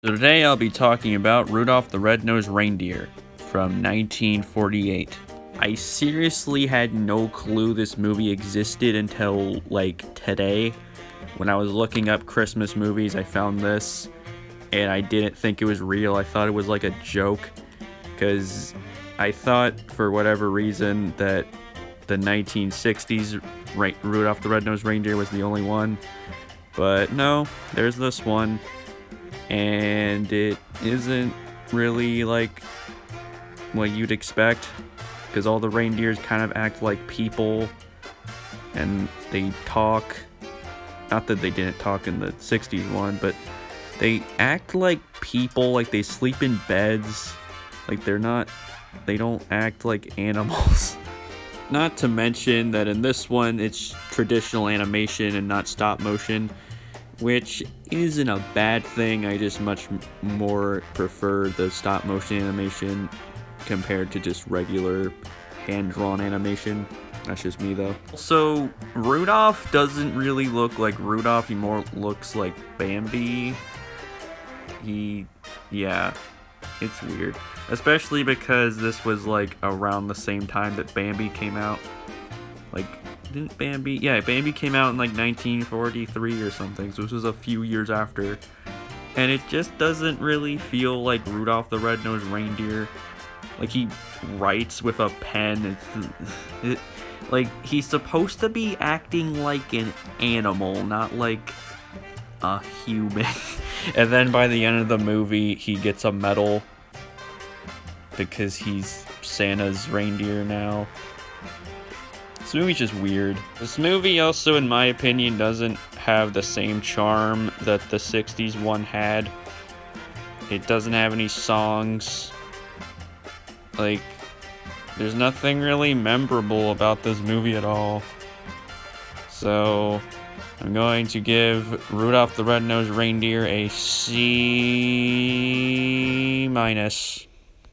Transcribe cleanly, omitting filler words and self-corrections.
So today I'll be talking about Rudolph the Red-Nosed Reindeer from 1948. I seriously had no clue this movie existed until like today. When I was looking up Christmas movies, I found this and I didn't think it was real. I thought it was like a joke because I thought for whatever reason that the 1960s Rudolph the Red-Nosed Reindeer was the only one. But no, there's this one. And it isn't really like what you'd expect, because all the reindeers kind of act like people and they talk. Not that they didn't talk in the 60s one, but they act like people, like they sleep in beds, like they don't act like animals. Not to mention that in this one it's traditional animation and not stop motion, which isn't a bad thing. I just much more prefer the stop motion animation compared to just regular hand-drawn animation. That's just me though. So Rudolph doesn't really look like Rudolph, he more looks like Bambi. Yeah, it's weird. Especially because this was like around the same time that Bambi came out. Like, didn't Bambi? Yeah, Bambi came out in like 1943 or something, so this was a few years after. And it just doesn't really feel like Rudolph the Red-Nosed Reindeer. Like, he writes with a pen. Like, he's supposed to be acting like an animal, not like a human. And then by the end of the movie, he gets a medal because he's Santa's reindeer now. This movie's just weird. This movie also, in my opinion, doesn't have the same charm that the 60s one had. It doesn't have any songs. Like, there's nothing really memorable about this movie at all. So, I'm going to give Rudolph the Red-Nosed Reindeer a C-.